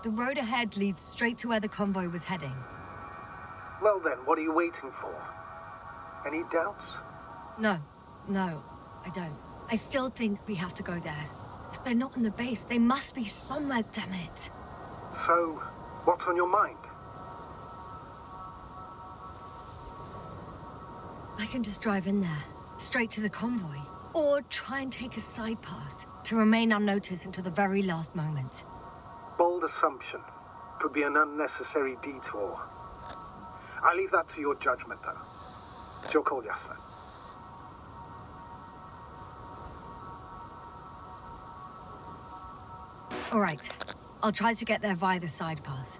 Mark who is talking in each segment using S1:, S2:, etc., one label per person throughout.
S1: The road ahead leads straight to where the convoy was heading.
S2: Well then, what are you waiting for? Any doubts?
S1: No, I don't. I still think we have to go there. If they're not in the base, they must be somewhere, damn it.
S2: So, what's on your mind?
S1: I can just drive in there, straight to the convoy. Or try and take a side path, to remain unnoticed until the very last moment.
S2: Bold assumption. Could be an unnecessary detour. I leave that to your judgment, though. It's your call, Yasna.
S1: All right. I'll try to get there via the side path.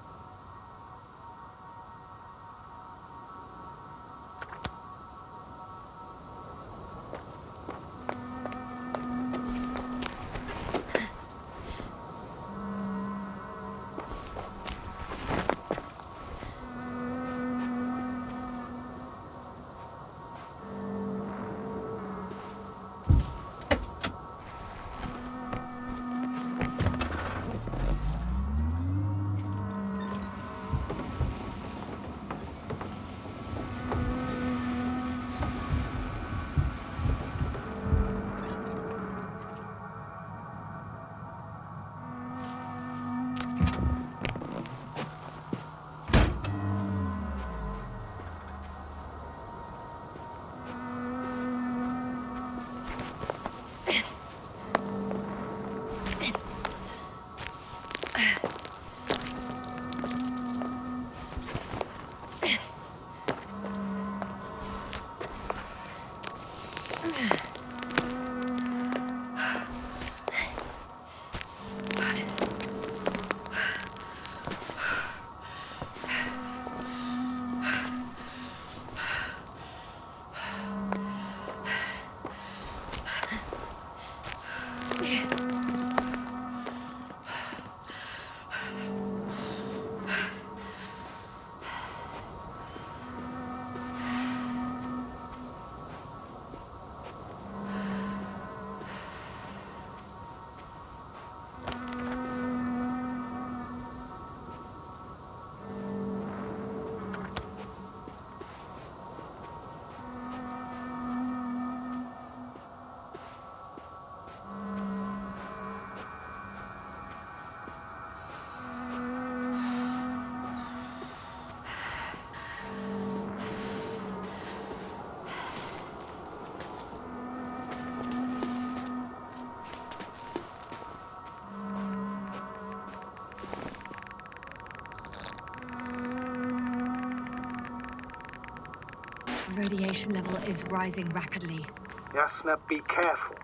S1: Radiation level is rising rapidly.
S2: Yasna, be careful.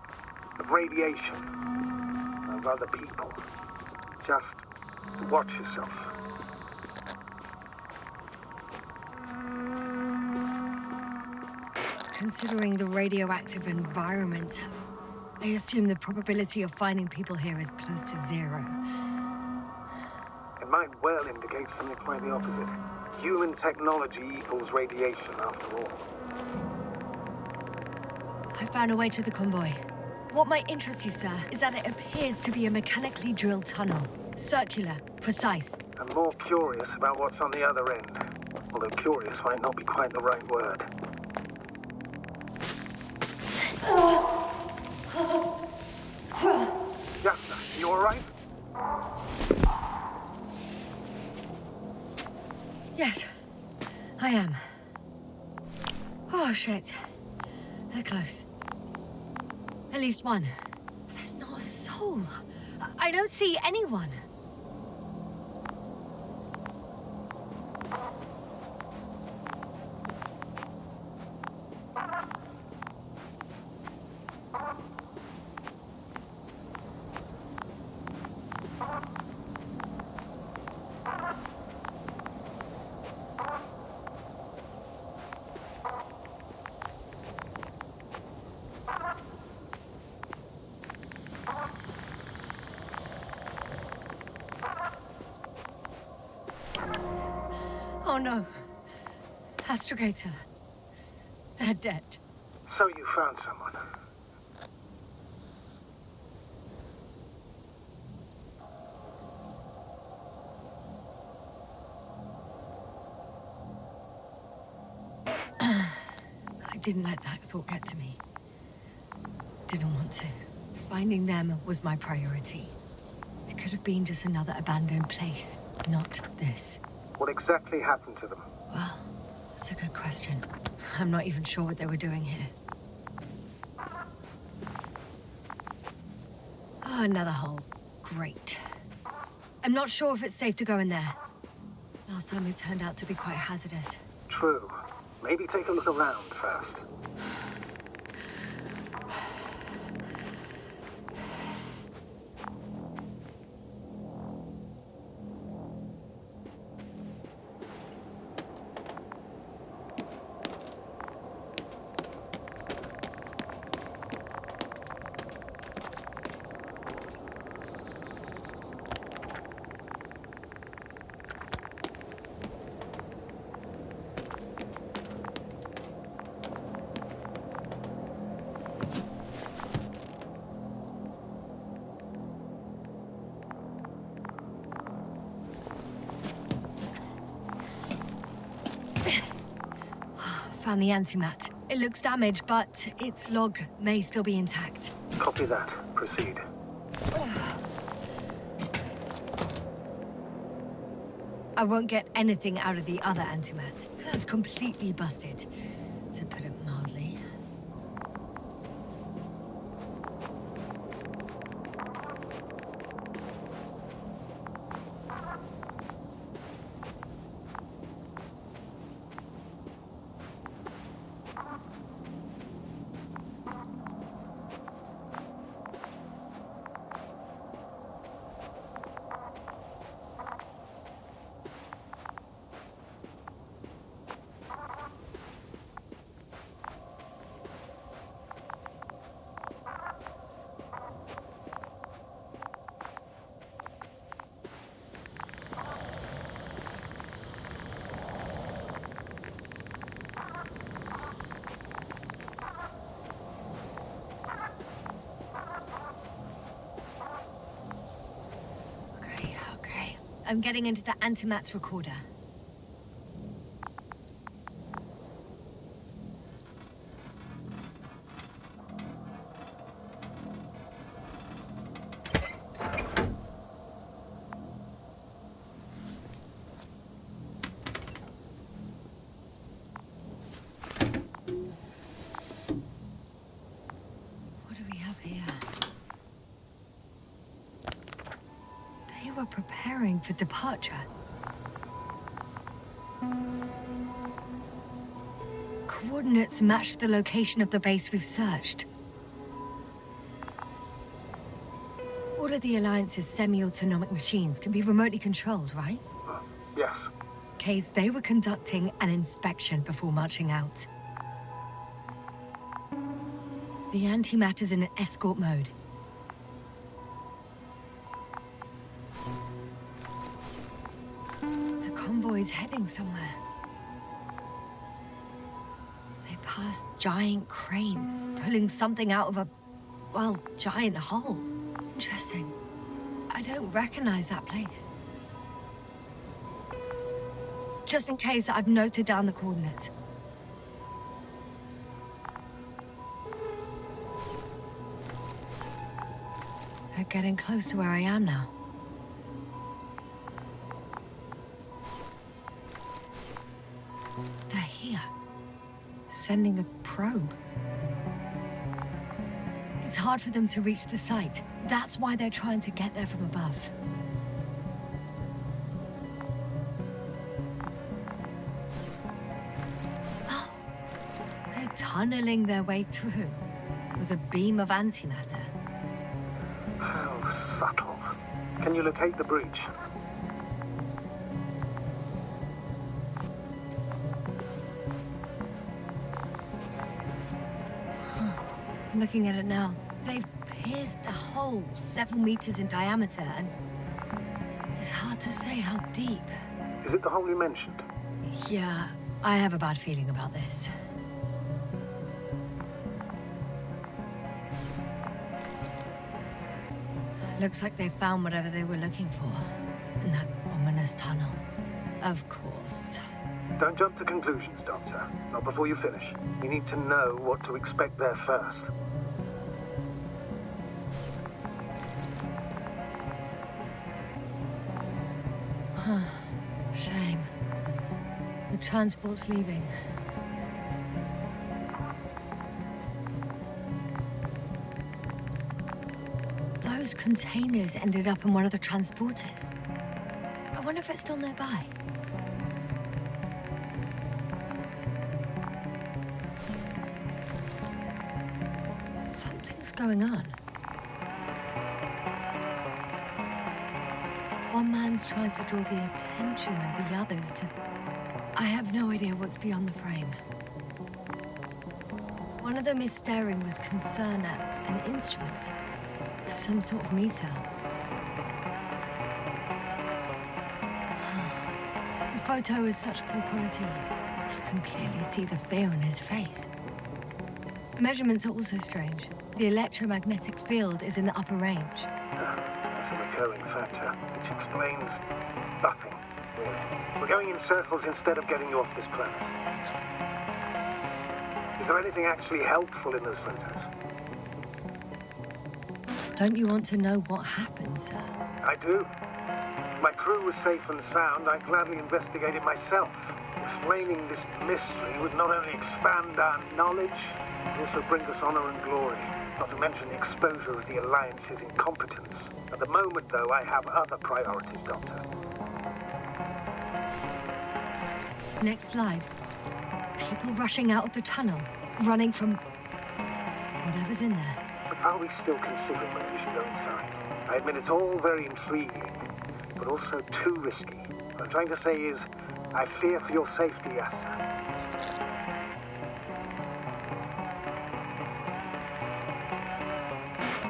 S2: Of radiation. Of other people. Just watch yourself.
S1: Considering the radioactive environment, I assume the probability of finding people here is close to 0.
S2: It might well indicate something quite the opposite. Human technology equals radiation, after all.
S1: I found a way to the convoy. What might interest you, sir, is that it appears to be a mechanically drilled tunnel. Circular, precise.
S2: I'm more curious about what's on the other end. Although curious might not be quite the right word. Yasna, you alright?
S1: Yes, I am. Oh, shit. They're close. At least one. There's not a soul. I don't see anyone. Oh no. Astrogator. They're dead.
S2: So you found someone.
S1: didn't let that thought get to me. Didn't want to. Finding them was my priority. It could have been just another abandoned place, not this.
S2: What exactly happened to them?
S1: Well, that's a good question. I'm not even sure what they were doing here. Oh, another hole. Great. I'm not sure if it's safe to go in there. Last time it turned out to be quite hazardous.
S2: True. Maybe take a look around first.
S1: Found the antimat. It looks damaged, but its log may still be intact.
S2: Copy that. Proceed.
S1: I won't get anything out of the other antimat. It's completely busted, to put it mildly. Okay. I'm getting into the antimat's recorder. What do we have here? They were preparing for departure. Coordinates match the location of the base we've searched. All of the Alliance's semi-autonomic machines can be remotely controlled, right?
S2: Yes.
S1: Case they were conducting an inspection before marching out. The antimatter's in an escort mode. The convoy's heading somewhere. They passed giant cranes, pulling something out of a, well, giant hole. Interesting. I don't recognize that place. Just in case, I've noted down the coordinates. They're getting close to where I am now. They're here. Sending a probe. It's hard for them to reach the site. That's why they're trying to get there from above. Oh, they're tunneling their way through with a beam of antimatter.
S2: How subtle. Can you locate the breach?
S1: I'm looking at it now. They've pierced a hole several meters in diameter, and it's hard to say how deep.
S2: Is it the hole you mentioned?
S1: Yeah, I have a bad feeling about this. Looks like they found whatever they were looking for in that ominous tunnel. Of course.
S2: Don't jump to conclusions, Doctor. Not before you finish. You need to know what to expect there first.
S1: Shame. The transport's leaving. Those containers ended up in one of the transporters. I wonder if it's still nearby. Something's going on. One man's trying to draw the attention of the others to... I have no idea what's beyond the frame. One of them is staring with concern at an instrument. Some sort of meter. The photo is such poor quality. You can clearly see the fear on his face. Measurements are also strange. The electromagnetic field is in the upper range.
S2: That's a recurring factor, which explains nothing, really. We're going in circles instead of getting you off this planet. Is there anything actually helpful in those photos?
S1: Don't you want to know what happened, sir?
S2: I do. My crew was safe and sound. I gladly investigated myself. Explaining this mystery would not only expand our knowledge, but also bring us honor and glory. Not to mention the exposure of the Alliance's incompetence. At the moment, though, I have other priorities, Doctor.
S1: Next slide. People rushing out of the tunnel, running from... whatever's in there.
S2: But are we still considering whether we should go inside? I admit it's all very intriguing, but also too risky. What I'm trying to say is, I fear for your safety, Yasna.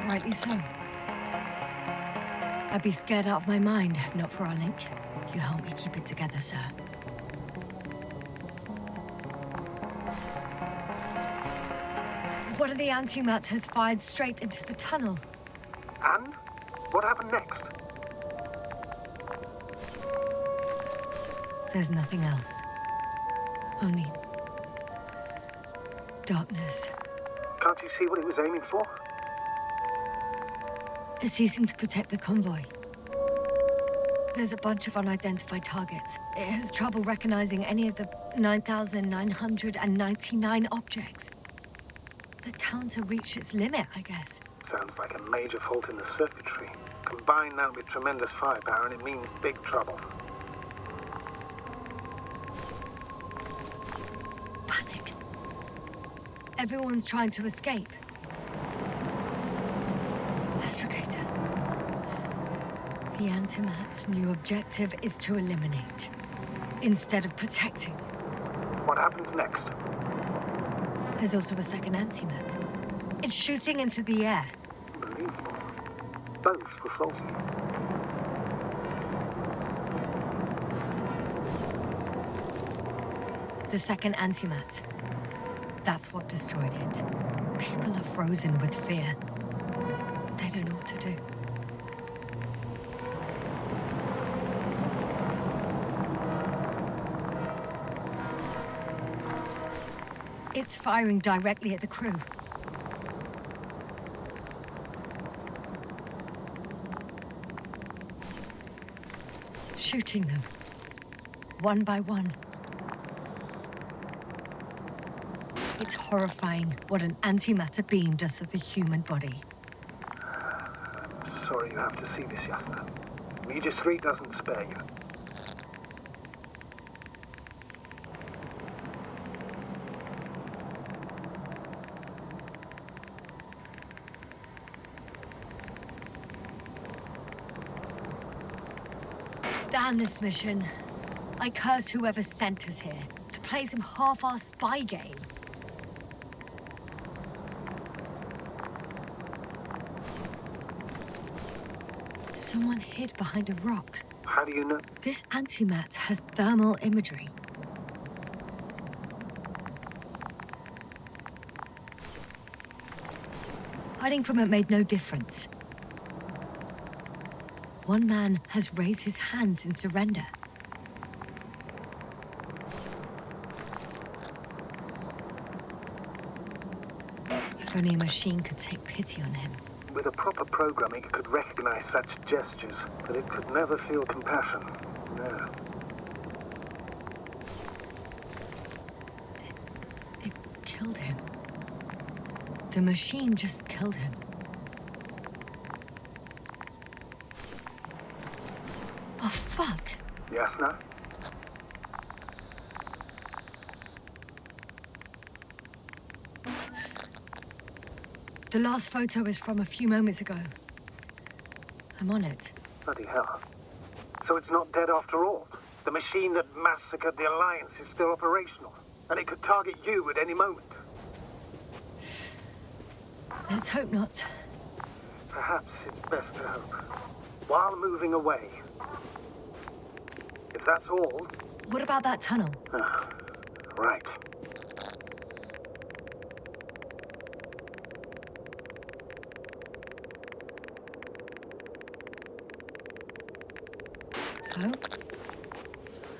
S1: Rightly so. I'd be scared out of my mind if not for our link. You help me keep it together, sir. One of the antimats has fired straight into the tunnel.
S2: And? What happened next?
S1: There's nothing else. Only... darkness.
S2: Can't you see what it was aiming for?
S1: It's ceasing to protect the convoy. There's a bunch of unidentified targets. It has trouble recognizing any of the 9,999 objects. The counter reached its limit, I guess.
S2: Sounds like a major fault in the circuitry. Combine that with tremendous firepower and it means big trouble.
S1: Panic. Everyone's trying to escape. Astrogator. The Antimat's new objective is to eliminate, instead of protecting.
S2: What happens next?
S1: There's also a second Antimat. It's shooting into the air.
S2: Unbelievable. Both were faulty.
S1: The second Antimat. That's what destroyed it. People are frozen with fear. They don't know what to do. It's firing directly at the crew. Shooting them. One by one. It's horrifying what an antimatter beam does to the human body.
S2: I'm sorry you have to see this, Yasna. Regis III doesn't spare you.
S1: Damn this mission. I curse whoever sent us here to play some half-assed spy game. Someone hid behind a rock.
S2: How do you know?
S1: This antimat has thermal imagery. Hiding from it made no difference. One man has raised his hands in surrender. If only a machine could take pity on him.
S2: With a proper programming, it could recognize such gestures, but it could never feel compassion. No.
S1: It killed him. The machine just killed him. Oh, fuck.
S2: Yasna?
S1: The last photo is from a few moments ago. I'm on it.
S2: Bloody hell. So it's not dead after all? The machine that massacred the Alliance is still operational, and it could target you at any moment.
S1: Let's hope not.
S2: Perhaps it's best to hope. While moving away. If that's all...
S1: What about that tunnel?
S2: Right.
S1: So?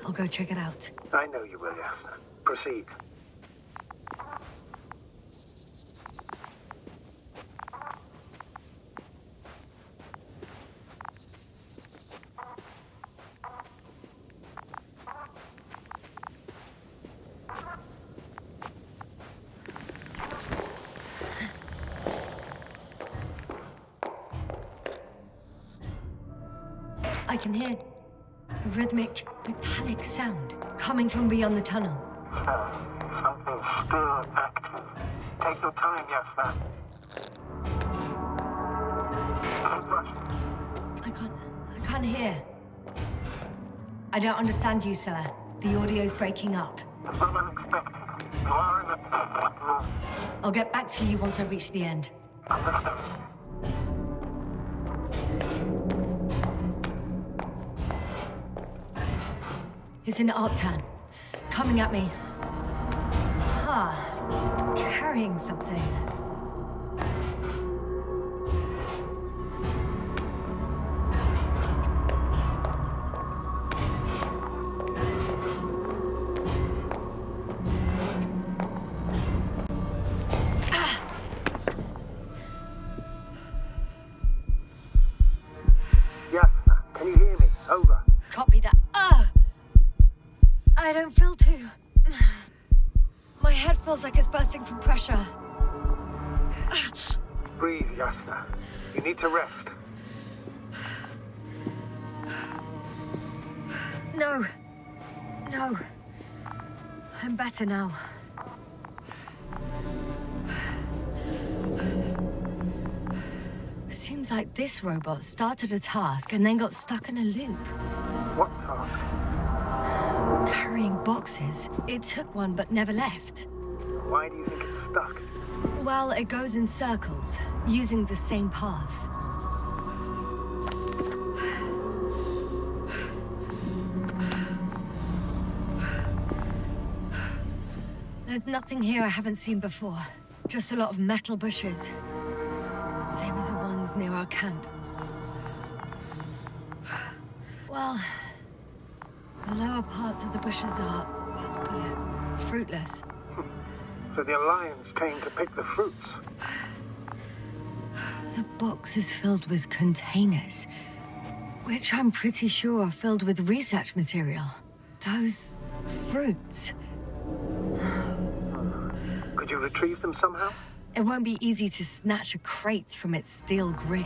S1: I'll go check it out.
S2: I know you will, Yasna. Proceed.
S1: I can hear a rhythmic, metallic sound coming from beyond the tunnel.
S2: Something's still active. Take your time, Yasna. Don't rush.
S1: I can't hear. I don't understand you, sir. The audio's breaking up.
S2: It's not unexpected. You are in a...
S1: I'll get back to you once I reach the end.
S2: Understood.
S1: It's an Arctan. Coming at me. Carrying something.
S2: Yasna, can you hear me? Over.
S1: Copy that. I don't feel too... My head feels like it's bursting from pressure.
S2: Breathe, Yasna. You need to rest.
S1: No. No. I'm better now. Seems like this robot started a task and then got stuck in a loop.
S2: What task?
S1: Carrying boxes. It took one but never left.
S2: Why do you think it's stuck?
S1: Well, it goes in circles, using the same path. There's nothing here I haven't seen before. Just a lot of metal bushes. Same as the ones near our camp. Well, the lower parts of the bushes are, how to put it, fruitless.
S2: So the Alliance came to pick the fruits.
S1: The box is filled with containers, which I'm pretty sure are filled with research material. Those fruits.
S2: Could you retrieve them somehow?
S1: It won't be easy to snatch a crate from its steel grip.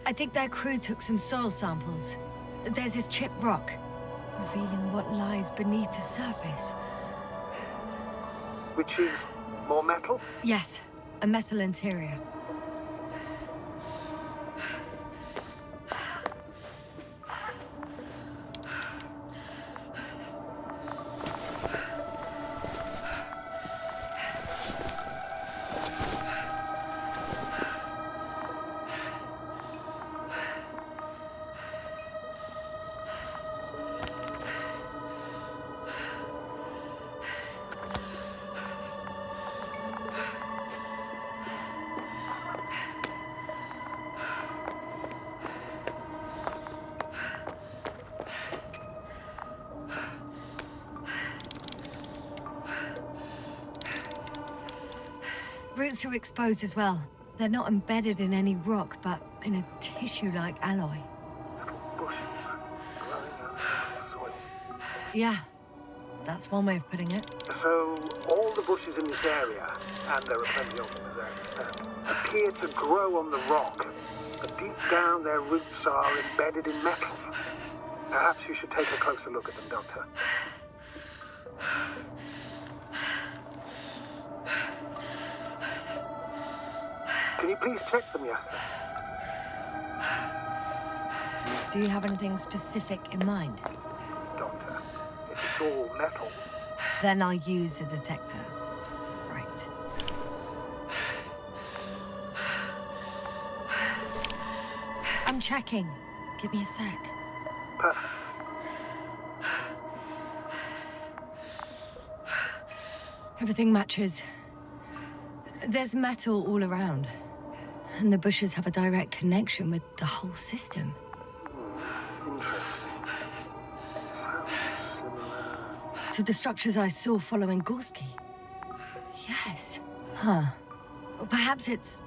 S1: I think their crew took some soil samples. There's this chipped rock, revealing what lies beneath the surface.
S2: Which is more metal?
S1: Yes, a metal interior. Roots are exposed as well. They're not embedded in any rock, but in a tissue-like alloy.
S2: Little bushes growing out of the soil.
S1: Yeah, that's one way of putting it.
S2: So, all the bushes in this area, and there are plenty of them as I understand, appear to grow on the rock, but deep down their roots are embedded in metal. Perhaps you should take a closer look at them, Doctor. Can you please check them, Yasna?
S1: Do you have anything specific in mind?
S2: Doctor, if it's all metal,
S1: Then I'll use a detector. Right. I'm checking. Give me a sec.
S2: perfect.
S1: Everything matches. There's metal all around. And the bushes have a direct connection with the whole system.
S2: Interesting. Sounds similar.
S1: To the structures I saw following Gorski. Yes. Huh. Well, perhaps it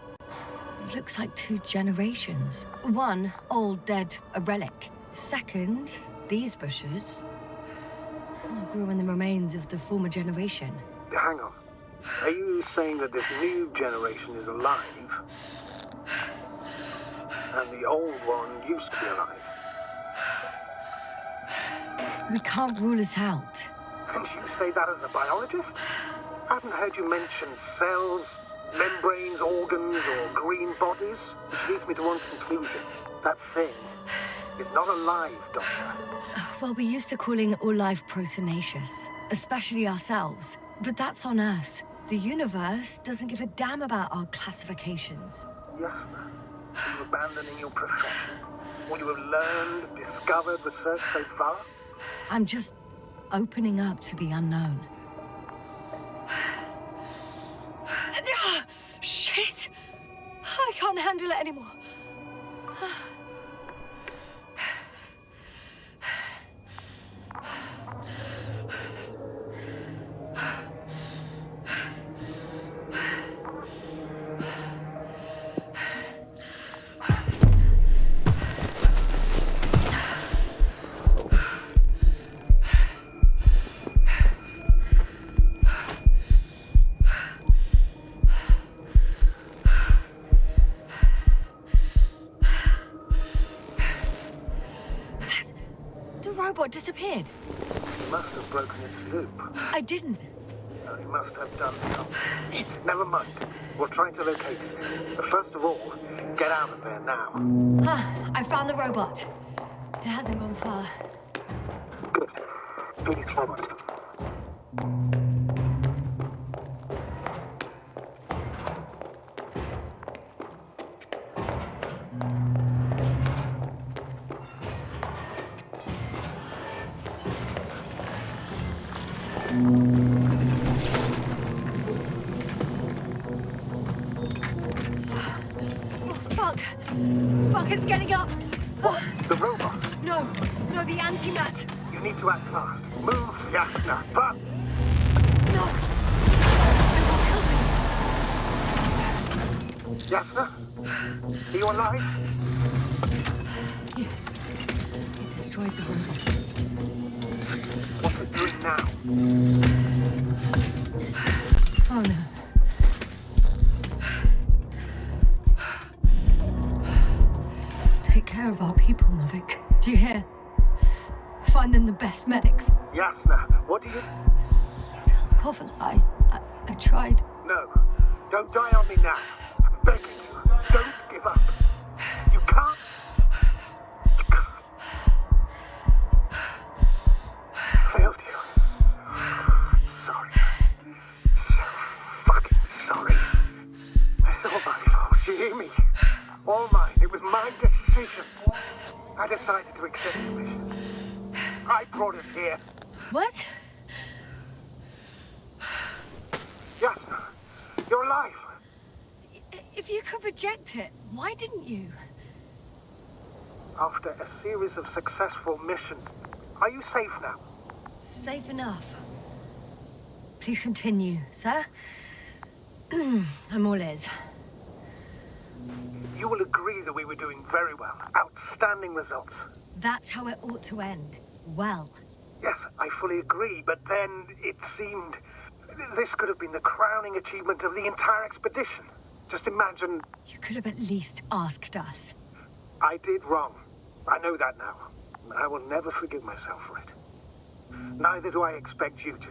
S1: looks like two generations. One, old, dead, a relic. Second, these bushes grew in the remains of the former generation.
S2: Hang on. Are you saying that this new generation is alive? And the old one used to be alive?
S1: We can't rule it out.
S2: And you say that as a biologist? I haven't heard you mention cells, membranes, organs, or green bodies, which leads me to one conclusion. That thing is not alive, Doctor.
S1: Well, we used to calling all life proteinaceous, especially ourselves. But that's on Earth. The universe doesn't give a damn about our classifications.
S2: Yasna, are you abandoning your profession? What you have learned, discovered, researched so far?
S1: I'm just opening up to the unknown. Shit! I can't handle it anymore. Robot disappeared.
S2: You must have broken its loop.
S1: I didn't.
S2: No, you must have done something. Never mind. We're trying to locate it. But first of all, get out of there now.
S1: I found the robot. It hasn't gone far.
S2: Good. Please follow us.
S1: Fuck, it's getting up!
S2: What? The robot?
S1: No, the antimat.
S2: You need to act fast. Move, Yasna, but...
S1: No! It will kill me.
S2: Yasna? Are you alive?
S1: Yes. It destroyed the robot.
S2: What's it doing now?
S1: Oh no. Take care of our people, Novik. Do you hear? find them the best medics.
S2: Yasna, what do you...
S1: Tell Kovala I tried.
S2: No, don't die on me now. I'm begging you, don't give up. You can't. You can't. I failed you. Sorry. So fucking sorry. It's all my fault, you hear me? All mine. It was my decision. I decided to accept the mission. I brought us here.
S1: What?
S2: Yasna, you're alive.
S1: If you could reject it, why didn't you?
S2: After a series of successful missions, are you safe now?
S1: Safe enough. Please continue, sir. I'm all ears.
S2: You will agree that we were doing very well. Outstanding results.
S1: That's how it ought to end. Well.
S2: Yes, I fully agree, but then it seemed... This could have been the crowning achievement of the entire expedition. Just imagine...
S1: You could have at least asked us.
S2: I did wrong. I know that now. I will never forgive myself for it. Neither do I expect you to.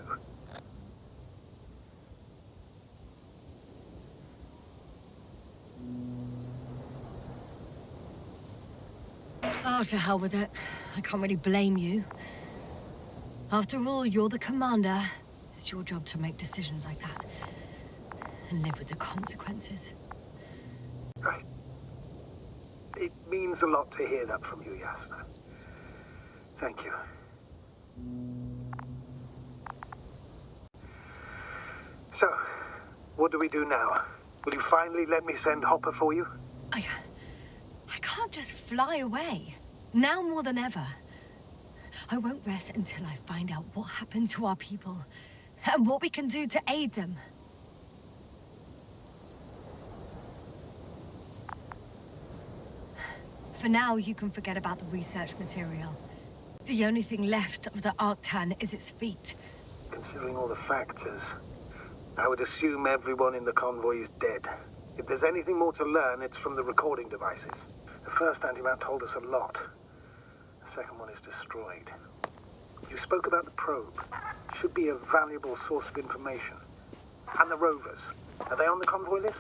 S1: Oh, to hell with it. I can't really blame you. After all, you're the commander. It's your job to make decisions like that. And live with the consequences.
S2: Right. It means a lot to hear that from you, Yasna. Thank you. So, what do we do now? Will you finally let me send Hopper for you?
S1: I can't just fly away. Now more than ever. I won't rest until I find out what happened to our people. And what we can do to aid them. For now, you can forget about the research material. The only thing left of the Arctan is its feet.
S2: Considering all the factors, I would assume everyone in the convoy is dead. If there's anything more to learn, it's from the recording devices. The first antimat told us a lot. The second one is destroyed. You spoke about the probe. It should be a valuable source of information. And the rovers. Are they on the convoy list?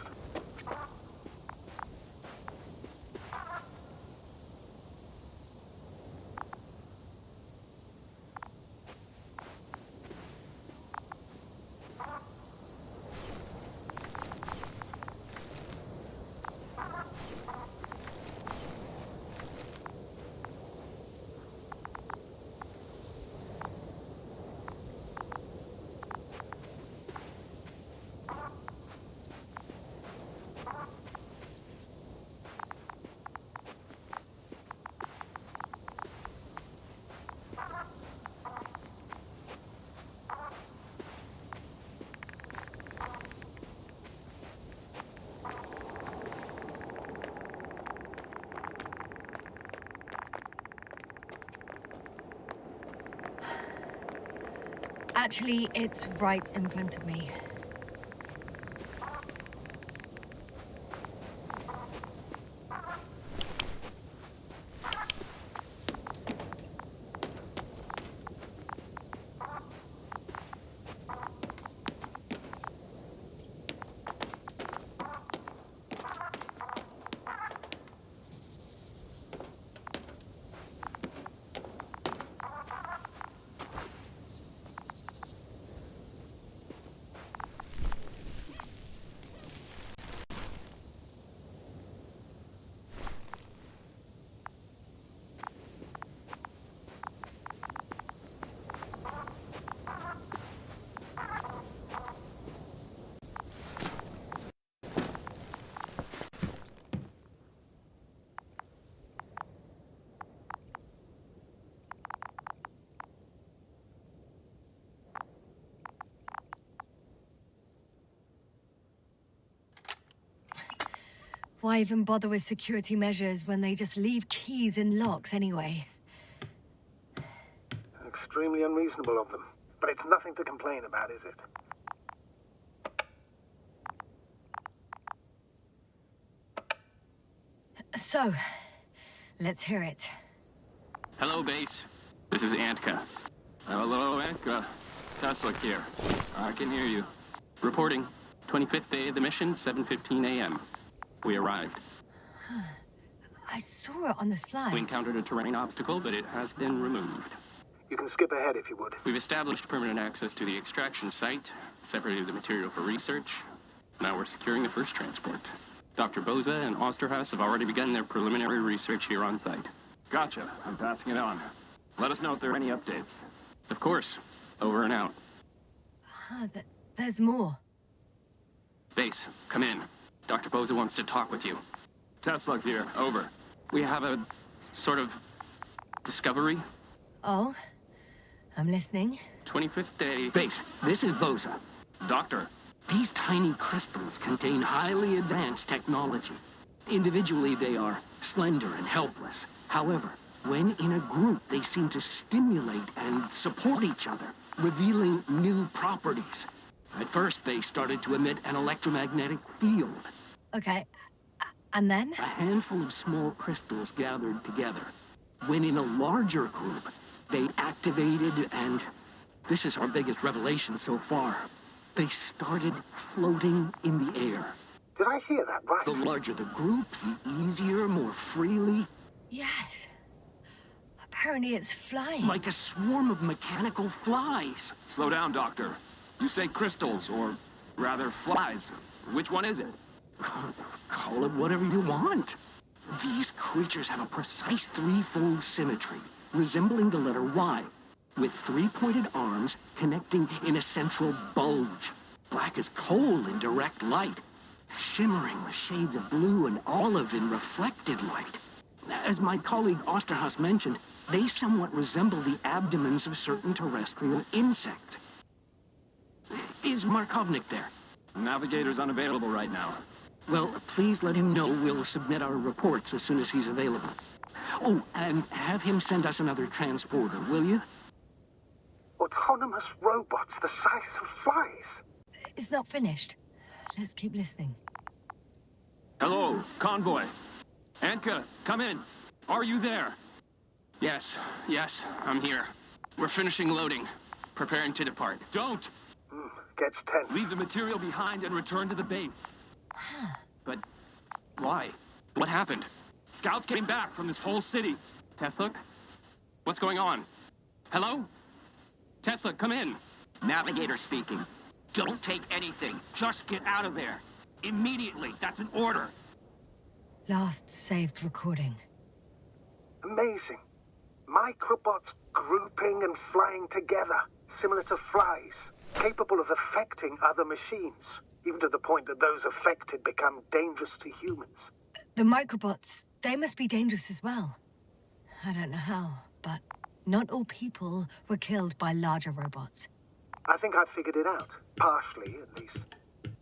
S1: Actually, it's right in front of me. Why even bother with security measures when they just leave keys in locks anyway?
S2: Extremely unreasonable of them. But it's nothing to complain about, is it?
S1: So, let's hear it.
S3: Hello, base. This is Antka. Hello, Antka. Tesla here. I can hear you. Reporting. 25th day of the mission, 7:15 a.m. We arrived.
S1: I saw it on the slides.
S3: We encountered a terrain obstacle, but it has been removed.
S2: You can skip ahead if you would.
S3: We've established permanent access to the extraction site, separated the material for research. Now we're securing the first transport. Dr. Boza and Osterhaus have already begun their preliminary research here on site. Gotcha. I'm passing it on. Let us know if there are any updates. Of course. Over and out.
S1: There's more.
S3: Base, come in. Dr. Boza wants to talk with you. Tesla here. Over. We have a sort of discovery.
S1: Oh? I'm listening.
S3: 25th day.
S4: Base, this is Boza.
S3: Doctor.
S4: These tiny crystals contain highly advanced technology. Individually, they are slender and helpless. However, when in a group, they seem to stimulate and support each other, revealing new properties. At first, they started to emit an electromagnetic field.
S1: Okay. And then?
S4: A handful of small crystals gathered together. When in a larger group, they activated and... this is our biggest revelation so far. They started floating in the air.
S2: Did I hear that right?
S4: The larger the group, the easier, more freely.
S1: Yes. Apparently it's flying.
S4: Like a swarm of mechanical flies.
S3: Slow down, Doctor. You say crystals, or rather flies. Which one is it?
S4: Call it whatever you want. These creatures have a precise threefold symmetry, resembling the letter Y, with three-pointed arms connecting in a central bulge. Black as coal in direct light, shimmering with shades of blue and olive in reflected light. As my colleague Osterhaus mentioned, they somewhat resemble the abdomens of certain terrestrial insects. Is Markovnik there?
S3: Navigator's unavailable right now.
S4: Well, please let him know we'll submit our reports as soon as he's available. Oh, and have him send us another transporter, will you?
S2: Autonomous robots the size of flies.
S1: It's not finished. Let's keep listening.
S3: Hello, convoy. Antka, come in. Are you there? Yes, I'm here. We're finishing loading. Preparing to depart. Don't!
S2: Gets tense.
S3: Leave the material behind and return to the base. But why? What happened? Scouts came back from this whole city. Tesla? What's going on? Hello? Tesla, come in.
S4: Navigator speaking. Don't take anything. Just get out of there. Immediately. That's an order.
S1: Last saved recording.
S2: Amazing. Microbots grouping and flying together, similar to flies, capable of affecting other machines, even to the point that those affected become dangerous to humans.
S1: The microbots, they must be dangerous as well. I don't know how, but not all people were killed by larger robots.
S2: I think I figured it out, partially at least.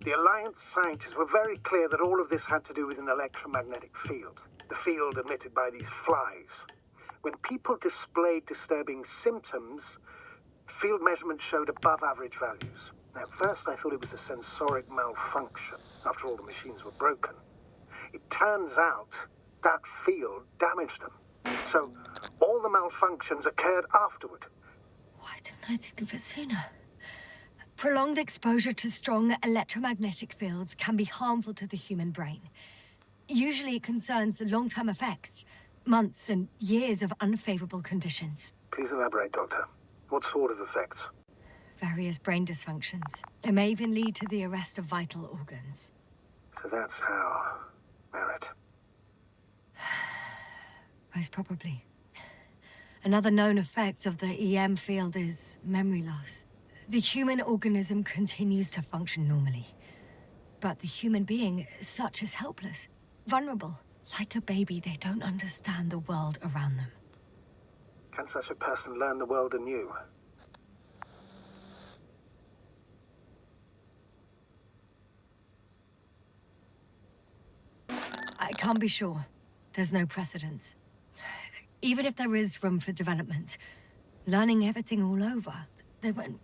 S2: The Alliance scientists were very clear that all of this had to do with an electromagnetic field, the field emitted by these flies. When people displayed disturbing symptoms, field measurements showed above average values. At first I thought it was a sensoric malfunction, after all the machines were broken. It turns out that field damaged them. So all the malfunctions occurred afterward.
S1: Why didn't I think of it sooner? Prolonged exposure to strong electromagnetic fields can be harmful to the human brain. Usually it concerns long-term effects, months and years of unfavorable conditions.
S2: Please elaborate, Doctor. What sort of effects?
S1: Various brain dysfunctions. It may even lead to the arrest of vital organs.
S2: So that's how... Merit.
S1: Most probably. Another known effect of the EM field is memory loss. The human organism continues to function normally. But the human being, such is helpless, vulnerable. Like a baby, they don't understand the world around them.
S2: Can such a person learn the world anew?
S1: I can't be sure. There's no precedence. Even if there is room for development, learning everything all over, they won't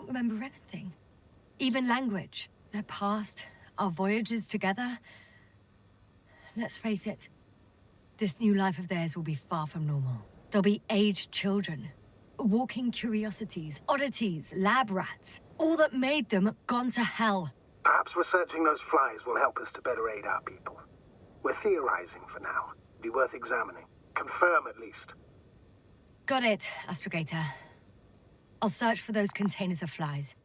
S1: remember anything. Even language, their past, our voyages together. Let's face it, this new life of theirs will be far from normal. There'll be aged children, walking curiosities, oddities, lab rats. All that made them gone to hell.
S2: Perhaps researching those flies will help us to better aid our people. We're theorizing for now. Be worth examining. Confirm at least.
S1: Got it, Astrogator. I'll search for those containers of flies.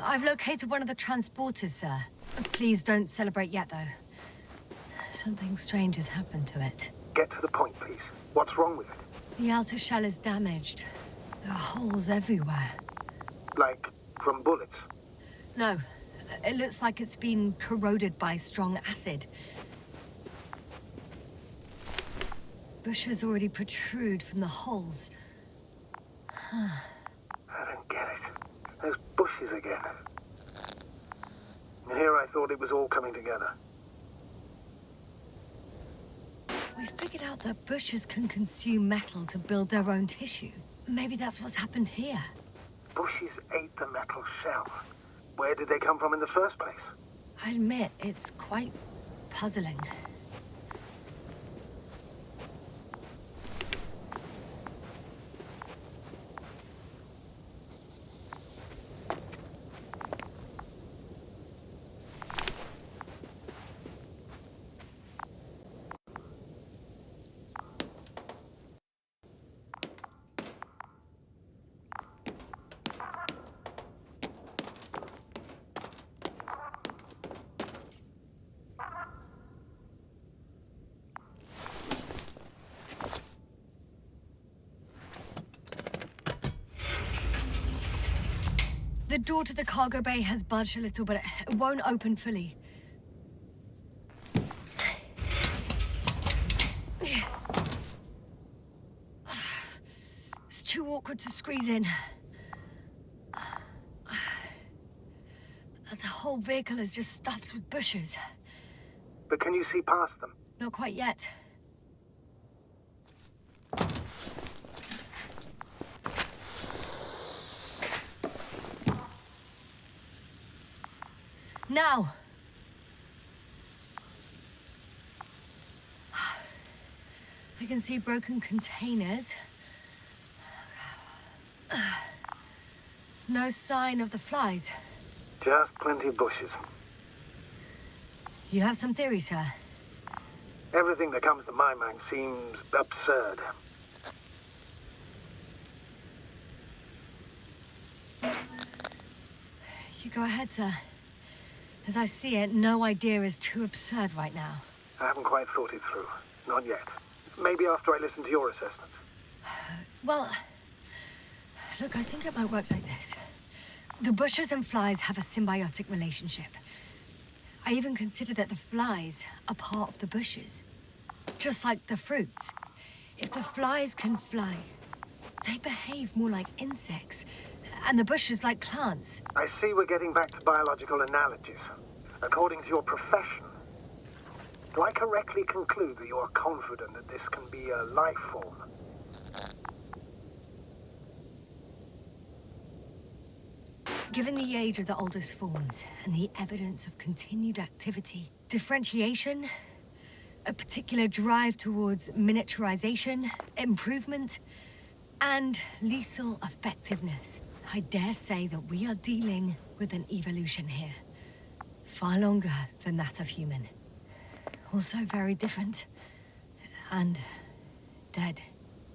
S1: I've located one of the transporters, sir. Please don't celebrate yet, though. Something strange has happened to it.
S2: Get to the point, please. What's wrong with it?
S1: The outer shell is damaged. There are holes everywhere.
S2: Like, from bullets?
S1: No, it looks like it's been corroded by strong acid. Bushes already protrude from the holes.
S2: I don't get it. Those bushes again. And here I thought it was all coming together.
S1: We figured out that bushes can consume metal to build their own tissue. Maybe that's what's happened here.
S2: Bushes ate the metal shell. Where did they come from in the first place?
S1: I admit, it's quite puzzling. The door to the cargo bay has budged a little, but it won't open fully. It's too awkward to squeeze in. The whole vehicle is just stuffed with bushes.
S2: But can you see past them?
S1: Not quite yet. Now! I can see broken containers. No sign of the flies.
S2: Just plenty of bushes.
S1: You have some theories, sir?
S2: Everything that comes to my mind seems absurd.
S1: You go ahead, sir. As I see it, no idea is too absurd right now.
S2: I haven't quite thought it through. Not yet. Maybe after I listen to your assessment.
S1: Well, look, I think it might work like this. The bushes and flies have a symbiotic relationship. I even consider that the flies are part of the bushes. Just like the fruits. If the flies can fly, they behave more like insects. And the bushes like plants.
S2: I see we're getting back to biological analogies. According to your profession, do I correctly conclude that you are confident that this can be a life form?
S1: Given the age of the oldest forms and the evidence of continued activity, differentiation, a particular drive towards miniaturization, improvement, and lethal effectiveness, I dare say that we are dealing with an evolution here. Far longer than that of human. Also very different. And dead.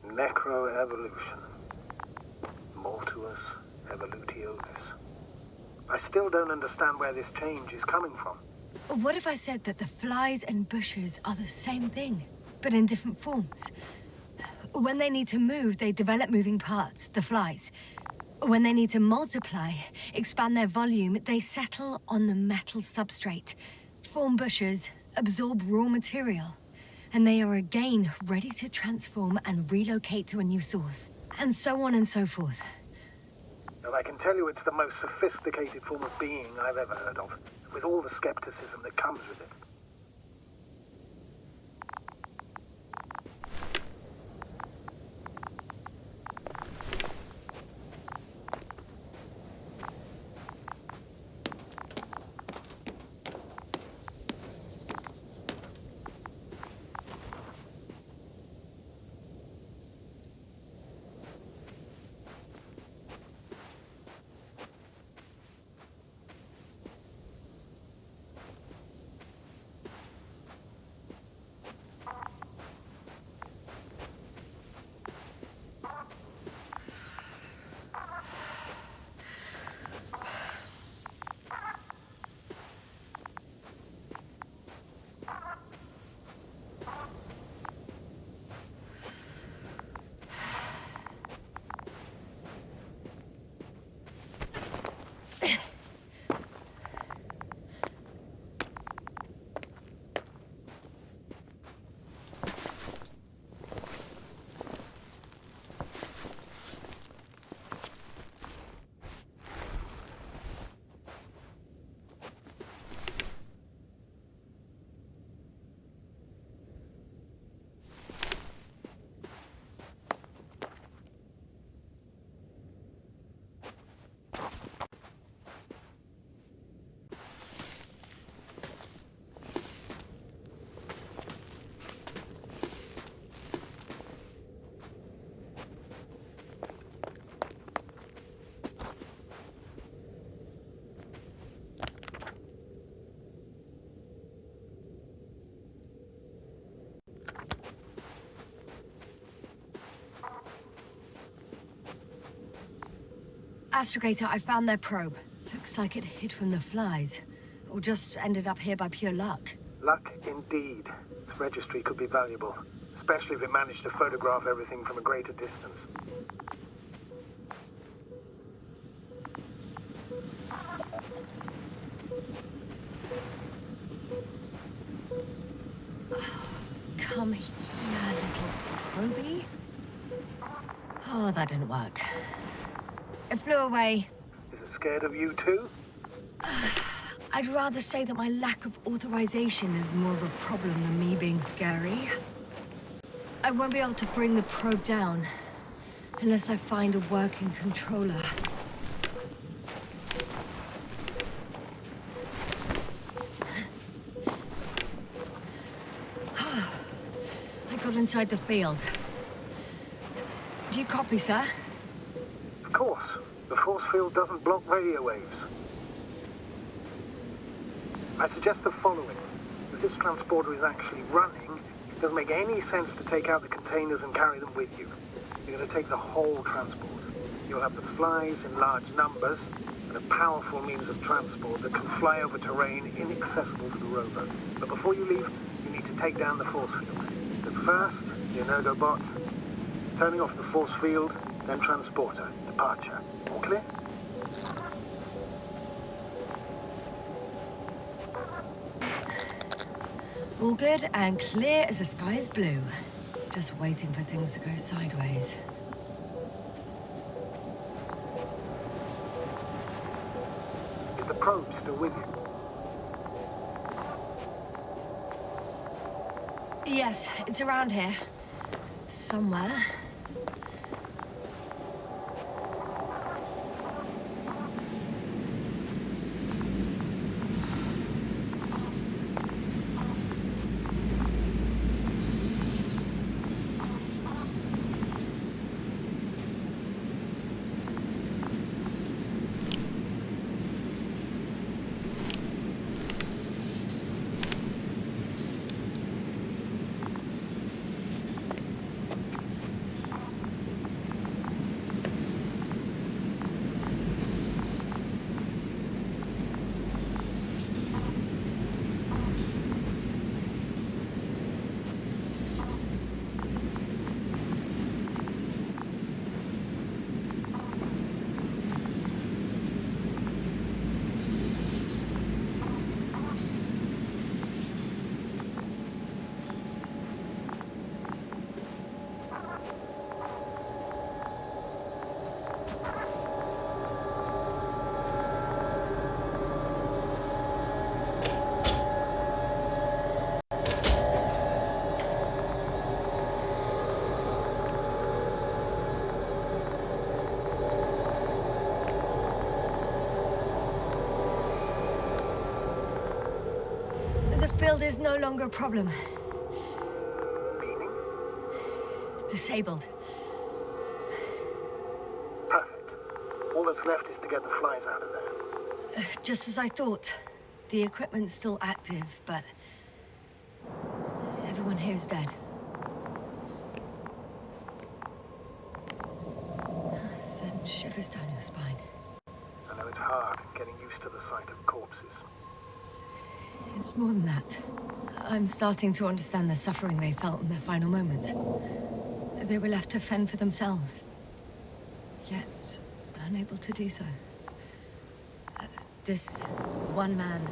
S2: Necroevolution. Mortuus evolutioris. I still don't understand where this change is coming from.
S1: What if I said that the flies and bushes are the same thing, but in different forms? When they need to move, they develop moving parts, the flies. When they need to multiply, expand their volume, they settle on the metal substrate, form bushes, absorb raw material, and they are again ready to transform and relocate to a new source, and so on and so forth.
S2: And I can tell you it's the most sophisticated form of being I've ever heard of, with all the skepticism that comes with it.
S1: Astrogator, I found their probe. Looks like it hid from the flies. Or just ended up here by pure luck.
S2: Luck indeed. This registry could be valuable, especially if it managed to photograph everything from a greater distance.
S1: Come here, little probie. Oh, that didn't work. It flew away.
S2: Is it scared of you too?
S1: I'd rather say that my lack of authorization is more of a problem than me being scary. I won't be able to bring the probe down unless I find a working controller. I got inside the field. Do you copy, sir?
S2: Of course. The force field doesn't block radio waves. I suggest the following. If this transporter is actually running, it doesn't make any sense to take out the containers and carry them with you. You're going to take the whole transport. You'll have the flies in large numbers, and a powerful means of transport that can fly over terrain inaccessible to the rover. But before you leave, you need to take down the force field. But first, the Energobot, turning off the force field, then transporter, departure. All clear?
S1: All good and clear as the sky is blue. Just waiting for things to go sideways.
S2: probe still with you?
S1: Yes, it's around here. Somewhere. The field is no longer a problem.
S2: Meaning?
S1: Disabled.
S2: Perfect. All that's left is to get the flies out of there.
S1: Just as I thought. The equipment's still active, but everyone here's dead. Send shivers down your spine.
S2: I know it's hard getting used to the sight of corpses.
S1: It's more than that. I'm starting to understand the suffering they felt in their final moments. They were left to fend for themselves, yet unable to do so. This one man,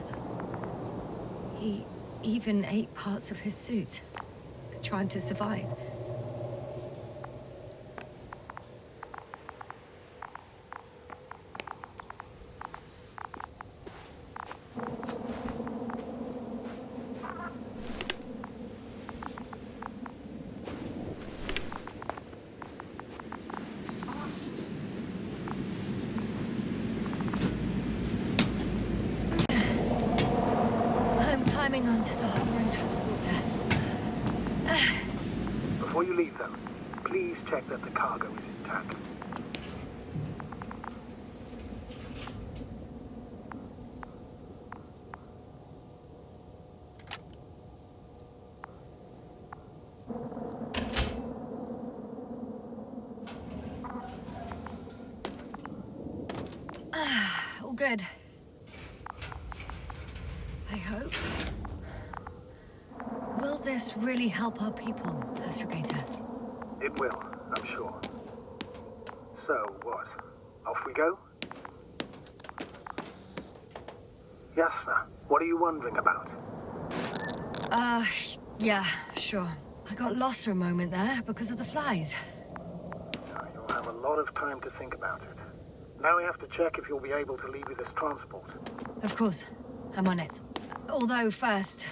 S1: he even ate parts of his suit, trying to survive. Climbing onto the hovering transporter.
S2: Before you leave, though, please check that the cargo is intact.
S1: All good. I hope. Will this really help our people, Astrogator?
S2: It will, I'm sure. So, what? Off we go? Yasna, what are you wondering about?
S1: Yeah, sure. I got lost for a moment there because of the flies.
S2: You'll have a lot of time to think about it. Now we have to check if you'll be able to leave with this transport.
S1: Of course. I'm on it. Although first,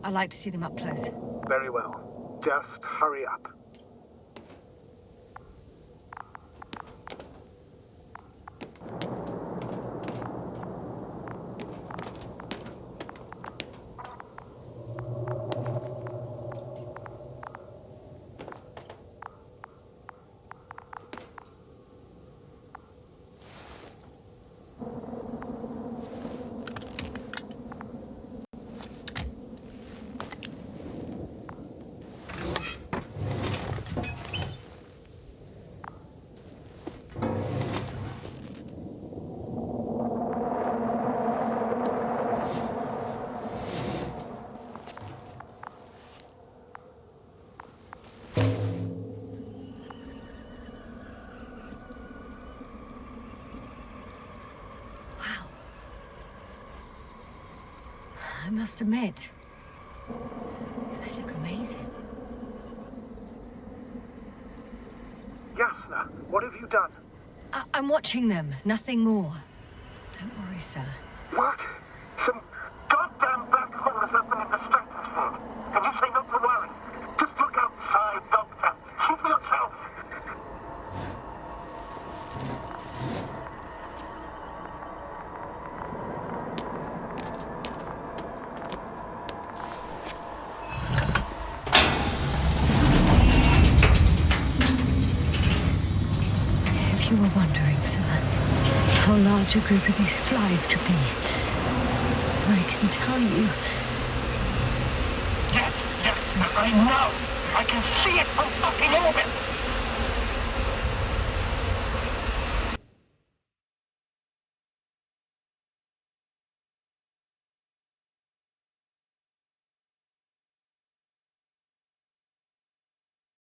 S1: I like to see them up close.
S2: Very well. Just hurry up.
S1: I must admit, they look amazing.
S2: Yasna, what have you done?
S1: I'm watching them, nothing more. Don't worry, sir.
S2: What? Some goddamn black hole has opened in the stratosphere. And you say not to worry. Just look outside, Doctor. See for yourself.
S1: If you were wondering, sir, how large a group of these flies could be, I can tell you.
S5: Yes, I know. I can see it from fucking orbit.